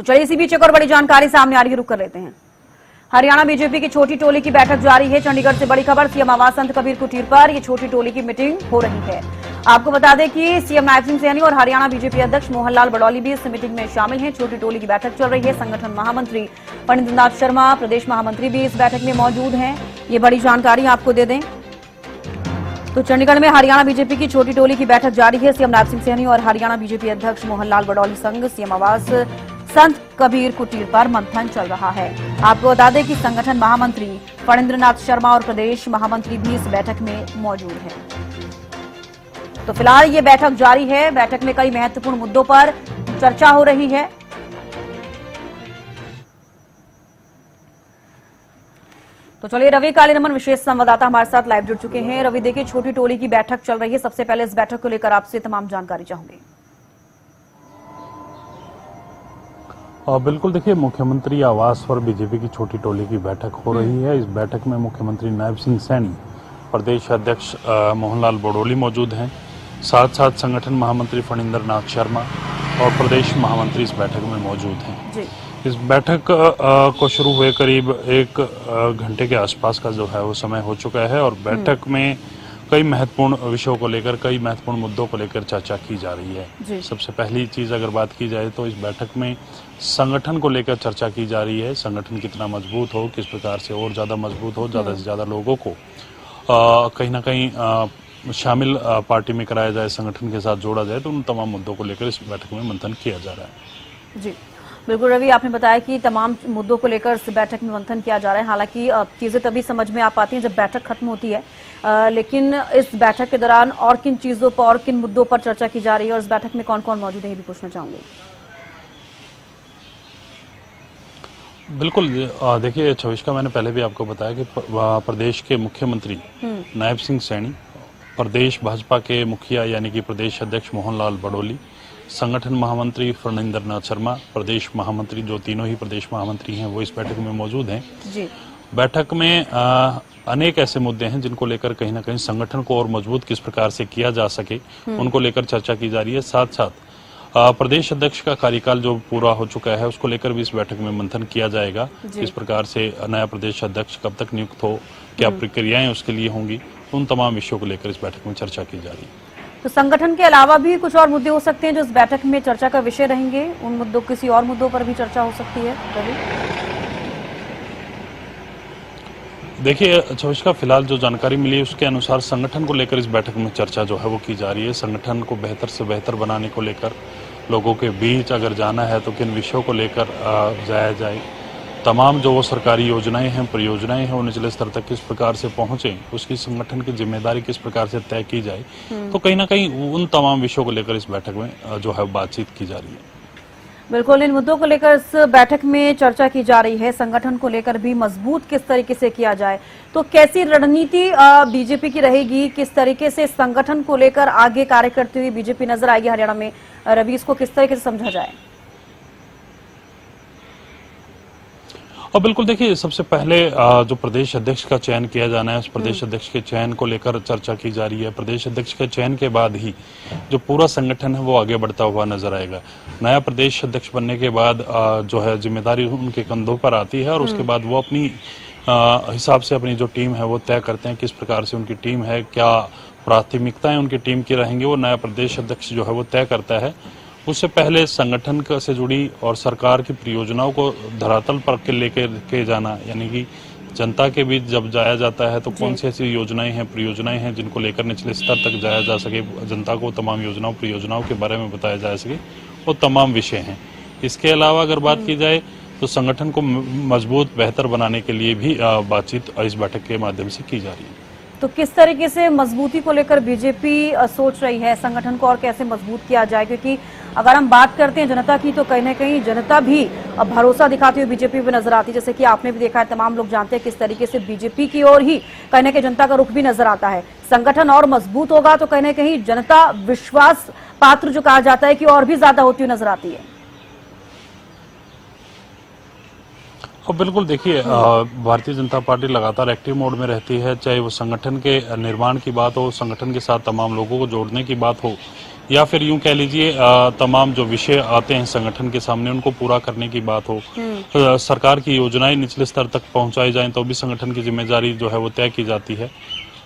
तो चलिए इसी बीच एक और बड़ी जानकारी सामने आ रही है, रुक कर लेते हैं। हरियाणा बीजेपी की छोटी टोली की बैठक जारी है। चंडीगढ़ से बड़ी खबर, सीएम आवास संत कबीर कुटीर पर ये छोटी टोली की मीटिंग हो रही है। आपको बता दें कि सीएम नायब सिंह सैनी और हरियाणा बीजेपी अध्यक्ष मोहनलाल बड़ौली भी इस मीटिंग में शामिल हैं। छोटी टोली की बैठक चल रही है। संगठन महामंत्री फणींद्रनाथ शर्मा, प्रदेश महामंत्री भी इस बैठक में मौजूद हैं। ये बड़ी जानकारी आपको दे दें तो चंडीगढ़ में हरियाणा बीजेपी की छोटी टोली की बैठक जारी है। सीएम नायब सिंह सैनी और हरियाणा बीजेपी अध्यक्ष मोहनलाल बड़ौली संग सीएम आवास संत कबीर कुटीर पर मंथन चल रहा है। आपको बता दें कि संगठन महामंत्री फणींद्रनाथ शर्मा और प्रदेश महामंत्री भी इस बैठक में मौजूद हैं। तो फिलहाल ये बैठक जारी है। बैठक में कई महत्वपूर्ण मुद्दों पर चर्चा हो रही है। तो चलिए रवि कालीरमन विशेष संवाददाता हमारे साथ लाइव जुड़ चुके हैं। रवि, देखिए छोटी टोली की बैठक चल रही है। सबसे पहले इस बैठक को लेकर आपसे तमाम जानकारी चाहूंगी। बिल्कुल, देखिए मुख्यमंत्री आवास पर बीजेपी की छोटी टोली की बैठक हो रही है। इस बैठक में मुख्यमंत्री नायब सिंह सैनी, प्रदेश अध्यक्ष मोहनलाल बड़ौली मौजूद हैं। साथ साथ संगठन महामंत्री फणींद्रनाथ शर्मा और प्रदेश महामंत्री इस बैठक में मौजूद हैं। जी। इस बैठक को शुरू हुए करीब 1 घंटे के आसपास का जो है वो समय हो चुका है और बैठक में कई महत्वपूर्ण विषयों को लेकर, कई महत्वपूर्ण मुद्दों को लेकर चर्चा की जा रही है। सबसे पहली चीज अगर बात की जाए तो इस बैठक में संगठन को लेकर चर्चा की जा रही है। संगठन कितना मजबूत हो, किस प्रकार से और ज्यादा मजबूत हो, ज्यादा से ज्यादा लोगों को कहीं ना कहीं शामिल पार्टी में कराया जाए, संगठन के साथ जोड़ा जाए। तो उन तमाम मुद्दों को लेकर इस बैठक में मंथन किया जा रहा है। जी बिल्कुल रवि, आपने बताया कि तमाम मुद्दों को लेकर इस बैठक में मंथन किया जा रहा है। हालांकि चीजें तभी समझ में आ पाती हैं जब बैठक खत्म होती है, लेकिन इस बैठक के दौरान और किन चीजों पर और किन मुद्दों पर चर्चा की जा रही है और इस बैठक में कौन कौन मौजूद है, ये भी पूछना चाहूंगी। बिल्कुल, देखिए छविष्का, मैंने पहले भी आपको बताया कि प्रदेश के मुख्यमंत्री नायब सिंह सैनी, प्रदेश भाजपा के मुखिया यानी कि प्रदेश अध्यक्ष मोहनलाल बड़ौली, संगठन महामंत्री फणींद्रनाथ शर्मा, प्रदेश महामंत्री, जो तीनों ही प्रदेश महामंत्री हैं, वो इस बैठक में मौजूद हैं। जी। बैठक में अनेक ऐसे मुद्दे हैं जिनको लेकर कहीं ना कहीं संगठन को और मजबूत किस प्रकार से किया जा सके, उनको लेकर चर्चा की जा रही है। साथ साथ प्रदेश अध्यक्ष का कार्यकाल जो पूरा हो चुका है उसको लेकर भी इस बैठक में मंथन किया जाएगा। किस प्रकार से नया प्रदेश अध्यक्ष कब तक नियुक्त हो, क्या प्रक्रियाएं उसके लिए होंगी, उन तमाम विषयों को लेकर इस बैठक में चर्चा की जा रही है। तो संगठन के अलावा भी कुछ और मुद्दे हो सकते हैं जो इस बैठक में चर्चा का विषय रहेंगे, उन मुद्दों, किसी और मुद्दों पर भी चर्चा हो सकती है रवि? देखिए छविष्का, फिलहाल जो जानकारी मिली है उसके अनुसार संगठन को लेकर इस बैठक में चर्चा जो है वो की जा रही है। संगठन को बेहतर से बेहतर बनाने को लेकर, लोगों के बीच अगर जाना है तो किन विषयों को लेकर जाया जाए, तमाम जो वो सरकारी योजनाएं हैं, परियोजनाएं हैं, वो निचले स्तर तक किस प्रकार से पहुंचे, उसकी संगठन की जिम्मेदारी किस प्रकार से तय की जाए। तो कहीं ना कहीं उन तमाम विषयों को लेकर इस बैठक में जो है बातचीत की जा रही है। बिल्कुल, इन मुद्दों को लेकर इस बैठक में चर्चा की जा रही है। संगठन को लेकर भी मजबूत किस तरीके से किया जाए, तो कैसी रणनीति बीजेपी की रहेगी, किस तरीके से संगठन को लेकर आगे कार्य करती हुई बीजेपी नजर आएगी हरियाणा में, रवि, इसको किस तरीके से समझा जाए? और बिल्कुल, देखिए सबसे पहले जो प्रदेश अध्यक्ष का चयन किया जाना है, उस प्रदेश अध्यक्ष के चयन को लेकर चर्चा की जा रही है। प्रदेश अध्यक्ष के चयन के बाद ही जो पूरा संगठन है वो आगे बढ़ता हुआ नजर आएगा। नया प्रदेश अध्यक्ष बनने के बाद जो है जिम्मेदारी उनके कंधों पर आती है और उसके बाद वो अपनी हिसाब से अपनी जो टीम है वो तय करते हैं, किस प्रकार से उनकी टीम है, क्या प्राथमिकताएं उनकी टीम की रहेंगी, वो नया प्रदेश अध्यक्ष जो है वो तय करता है। उससे पहले संगठन से जुड़ी और सरकार की परियोजनाओं को धरातल पर लेकर के जाना, यानी कि जनता के बीच जब जाया जाता है तो कौन सी ऐसी योजनाएं हैं, परियोजनाएं हैं जिनको लेकर निचले स्तर तक जाया जा सके, जनता को तमाम योजनाओं, परियोजनाओं के बारे में बताया जा सके, वो तमाम विषय हैं। इसके अलावा अगर बात की जाए तो संगठन को मजबूत, बेहतर बनाने के लिए भी बातचीत इस बैठक के माध्यम से की जा रही है। तो किस तरीके से मजबूती को लेकर बीजेपी सोच रही है, संगठन को और कैसे मजबूत किया जाए? क्योंकि अगर हम बात करते हैं जनता की, तो कहीं ना कहीं जनता भी भरोसा दिखाती हुई बीजेपी पे नजर आती है। जैसे कि आपने भी देखा है, तमाम लोग जानते हैं किस तरीके से बीजेपी की ओर ही कहीं ना कहीं जनता का रुख भी नजर आता है। संगठन और मजबूत होगा तो कहीं ना कहीं जनता विश्वास पात्र जो कहा जाता है कि और भी ज्यादा होती हुई नजर आती है। और बिल्कुल, देखिए भारतीय जनता पार्टी लगातार एक्टिव मोड में रहती है, चाहे वो संगठन के निर्माण की बात हो, संगठन के साथ तमाम लोगों को जोड़ने की बात हो, या फिर यूं कह लीजिए तमाम जो विषय आते हैं संगठन के सामने उनको पूरा करने की बात हो, सरकार की योजनाएं निचले स्तर तक पहुंचाई जाएं तो भी संगठन की जिम्मेदारी जो है वो तय की जाती है।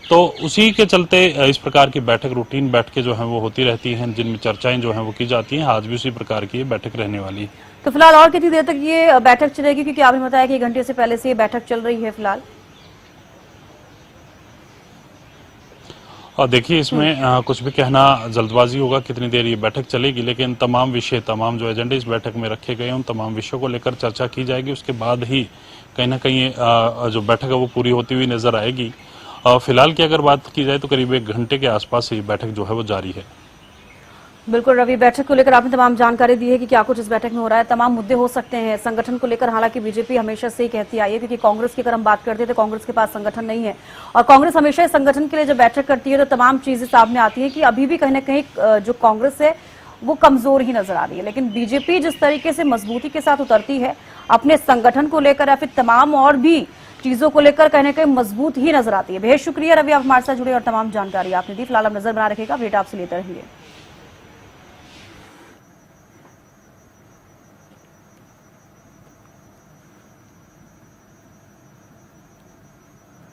तो उसी के चलते इस प्रकार की बैठक रूटीन बैठकें जो हैं वो होती रहती हैं, जिनमें चर्चाएं जो हैं वो की जाती हैं। आज भी उसी प्रकार की बैठक रहने वाली है। तो फिलहाल और कितनी देर तक ये बैठक चलेगी, क्योंकि आपने बताया कि 1 घंटे से पहले से ये बैठक चल रही है फिलहाल? और देखिए इसमें कुछ भी कहना जल्दबाजी होगा कितनी देर ये बैठक चलेगी, लेकिन तमाम विषय, तमाम जो एजेंडे इस बैठक में रखे गए हैं उन तमाम विषयों को लेकर चर्चा की जाएगी। उसके बाद ही कहीं ना कहीं जो बैठक है वो पूरी होती हुई नजर आएगी। फिलहाल की अगर बात की जाए तो करीब 1 घंटे के आसपास ये बैठक जो है वो जारी है। बिल्कुल रवि, बैठक को लेकर आपने तमाम जानकारी दी है कि क्या कुछ इस बैठक में हो रहा है। तमाम मुद्दे हो सकते हैं संगठन को लेकर, हालांकि बीजेपी हमेशा से ही कहती आई है, क्योंकि कांग्रेस की अगर हम बात करते हैं तो कांग्रेस के पास संगठन नहीं है और कांग्रेस हमेशा इस संगठन के लिए जब बैठक करती है तो तमाम चीजें सामने आती है कि अभी भी कहीं ना कहीं जो कांग्रेस है वो कमजोर ही नजर आ रही है। लेकिन बीजेपी जिस तरीके से मजबूती के साथ उतरती है अपने संगठन को लेकर या फिर तमाम और भी चीजों को लेकर, कहीं ना कहीं मजबूत ही नजर आती है। बेहद शुक्रिया रवि, आप हमारे साथ जुड़े और तमाम जानकारी आपने दी। फिलहाल आप नजर बना रखेगा, अपडेट आपसे लेते रहेंगे।